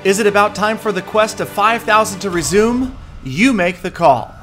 Is it about time for the quest of 5,000 to resume? You make the call.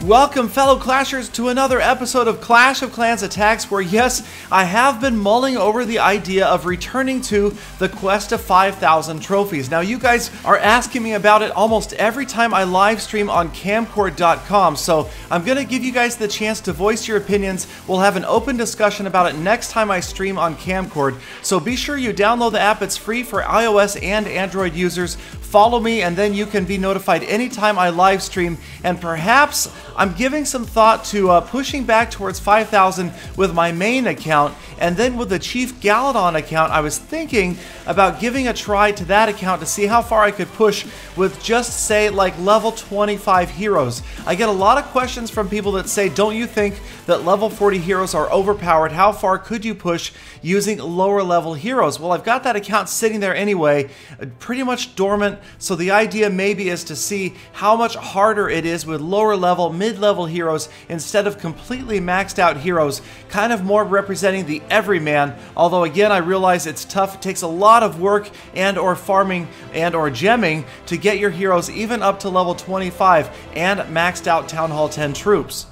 Welcome, fellow Clashers, to another episode of Clash of Clans Attacks, where yes, I have been mulling over the idea of returning to the quest of 5,000 trophies. Now, you guys are asking me about it almost every time I live stream on camcord.com, so I'm going to give you guys the chance to voice your opinions. We'll have an open discussion about it next time I stream on Camcord, so be sure you download the app. It's free for iOS and Android users. Follow me, and then you can be notified anytime I live stream, and perhaps I'm giving some thought to pushing back towards 5,000 with my main account, and then with the Chief Galadon account, I was thinking about giving a try to that account to see how far I could push with just, say, like level 25 heroes. I get a lot of questions from people that say, don't you think that level 40 heroes are overpowered? How far could you push using lower level heroes? Well, I've got that account sitting there anyway, pretty much dormant, so the idea maybe is to see how much harder it is with lower level, mid-level heroes instead of completely maxed out heroes, kind of more representing the everyman, although again I realize it's tough. It takes a lot of work and or farming and or gemming to get your heroes even up to level 25 and maxed out Town Hall 10 troops.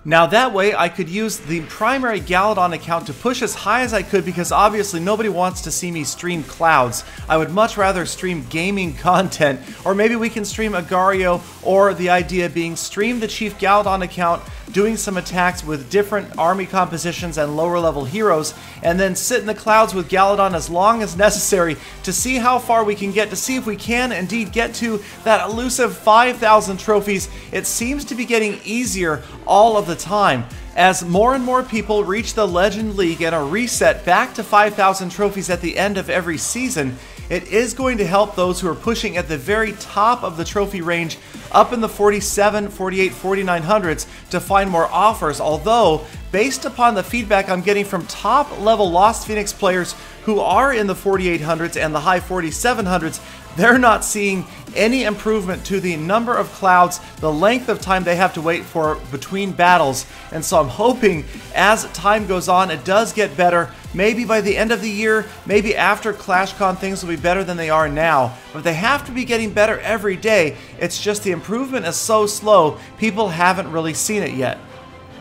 Now that way I could use the primary Galadon account to push as high as I could, because obviously nobody wants to see me stream clouds. I would much rather stream gaming content, or maybe we can stream Agario, or the idea being stream the Chief Galadon account doing some attacks with different army compositions and lower level heroes, and then sit in the clouds with Galadon as long as necessary to see how far we can get, to see if we can indeed get to that elusive 5,000 trophies. It seems to be getting easier all of the time. As more and more people reach the Legend League and are reset back to 5,000 trophies at the end of every season, it is going to help those who are pushing at the very top of the trophy range up in the 47, 48, 4900s to find more offers, although based upon the feedback I'm getting from top level Lost Phoenix players who are in the 4800s and the high 4700s, they're not seeing any improvement to the number of clouds, the length of time they have to wait for between battles. And so I'm hoping as time goes on, it does get better. Maybe by the end of the year, maybe after ClashCon, things will be better than they are now. But they have to be getting better every day. It's just the improvement is so slow, people haven't really seen it yet.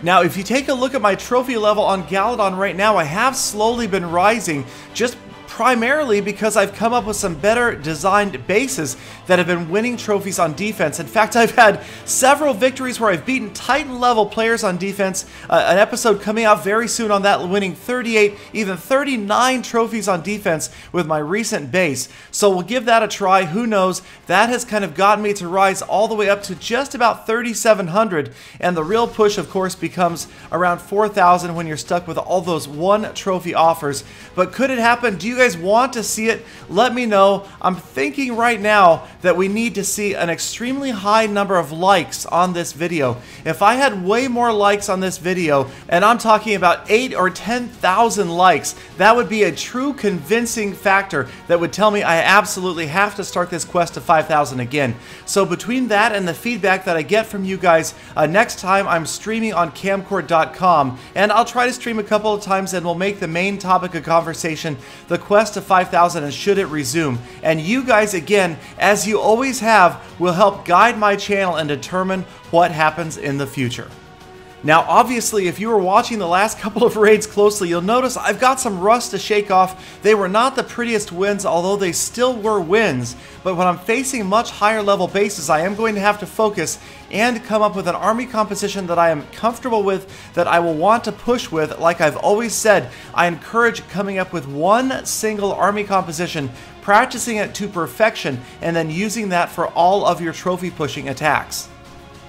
Now, if you take a look at my trophy level on Galadon right now, I have slowly been rising, just primarily because I've come up with some better designed bases that have been winning trophies on defense. In fact, I've had several victories where I've beaten Titan level players on defense. An episode coming out very soon on that, winning 38, even 39 trophies on defense with my recent base. So we'll give that a try. Who knows? That has kind of gotten me to rise all the way up to just about 3,700. And the real push, of course, becomes around 4,000 when you're stuck with all those one trophy offers. But could it happen? Do you guys want to see it? Let me know. I'm thinking right now that we need to see an extremely high number of likes on this video. If I had way more likes on this video, and I'm talking about 8 or 10,000 likes, that would be a true convincing factor that would tell me I absolutely have to start this quest to 5,000 again. So between that and the feedback that I get from you guys, next time I'm streaming on camcord.com, and I'll try to stream a couple of times, and we'll make the main topic of conversation the quest of 5,000 and should it resume. And you guys, again, as you always have, will help guide my channel and determine what happens in the future. Now, obviously, if you were watching the last couple of raids closely, you'll notice I've got some rust to shake off. They were not the prettiest wins, although they still were wins. But when I'm facing much higher level bases, I am going to have to focus and come up with an army composition that I am comfortable with, that I will want to push with. Like I've always said, I encourage coming up with one single army composition, practicing it to perfection, and then using that for all of your trophy pushing attacks.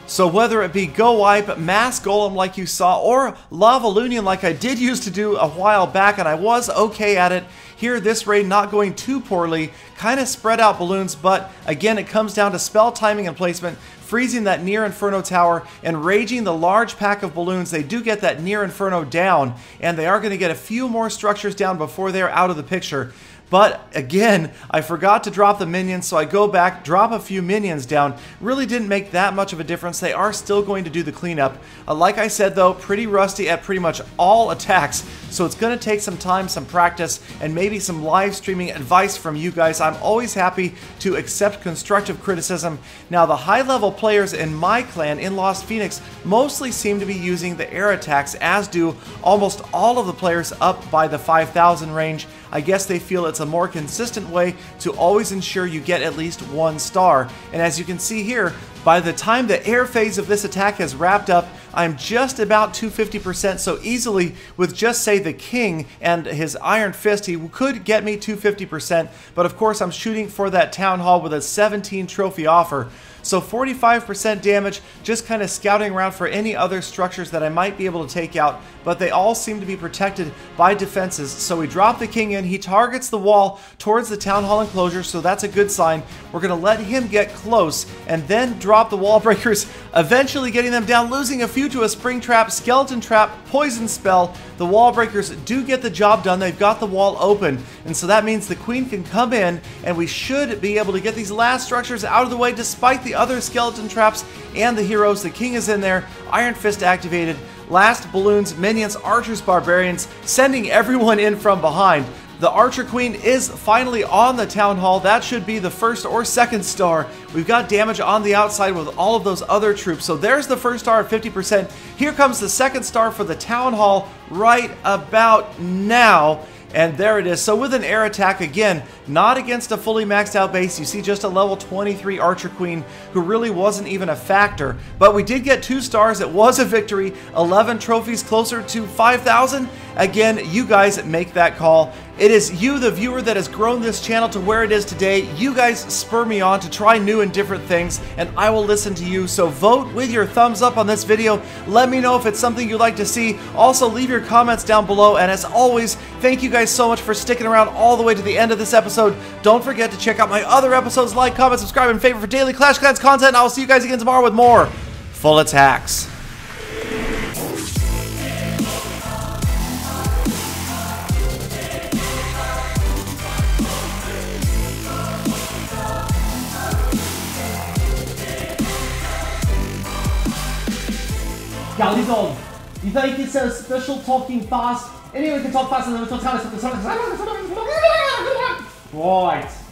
So whether it be Go Wipe, Mass Golem like you saw, or Lava Lunion like I did used to do a while back, and I was okay at it, here this raid not going too poorly, kind of spread out balloons, but again it comes down to spell timing and placement, freezing that Near Inferno tower, and raging the large pack of balloons. They do get that Near Inferno down, and they are going to get a few more structures down before they're out of the picture. But again, I forgot to drop the minions, so I go back, drop a few minions down. Really didn't make that much of a difference. They are still going to do the cleanup. Like I said though, pretty rusty at pretty much all attacks, so it's going to take some time, some practice, and maybe some live streaming advice from you guys. I'm always happy to accept constructive criticism. Now, the high-level players in my clan in Lost Phoenix mostly seem to be using the air attacks, as do almost all of the players up by the 5,000 range. I guess they feel it's a more consistent way to always ensure you get at least 1 star. And as you can see here, by the time the air phase of this attack has wrapped up, I'm just about 250%, so easily with just say the king and his iron fist, he could get me 250%, but of course I'm shooting for that town hall with a 17 trophy offer. So 45% damage, just kind of scouting around for any other structures that I might be able to take out, but they all seem to be protected by defenses. So we drop the king in, he targets the wall towards the town hall enclosure, so that's a good sign. We're going to let him get close and then drop the wall breakers, eventually getting them down, losing a few to a spring trap, skeleton trap, poison spell. The wall breakers do get the job done. They've got the wall open, and so that means the queen can come in, and we should be able to get these last structures out of the way despite the other skeleton traps and the heroes. The king is in there, iron fist activated, last balloons, minions, archers, barbarians, sending everyone in from behind. The Archer Queen is finally on the Town Hall. That should be the first or second star. We've got damage on the outside with all of those other troops. So there's the first star at 50%. Here comes the second star for the Town Hall right about now. And there it is. So with an air attack, again, not against a fully maxed out base. You see just a level 23 Archer Queen who really wasn't even a factor. But we did get 2 stars. It was a victory. 11 trophies, closer to 5,000. Again, you guys make that call. It is you, the viewer, that has grown this channel to where it is today. You guys spur me on to try new and different things, and I will listen to you. So vote with your thumbs up on this video. Let me know if it's something you'd like to see. Also, leave your comments down below. And as always, thank you guys so much for sticking around all the way to the end of this episode. Don't forget to check out my other episodes. Like, comment, subscribe, and favorite for daily Clash of Clans content. And I will see you guys again tomorrow with more full attacks. Galadon, you think it's a special talking fast? Anyone can talk faster than we talk. Right.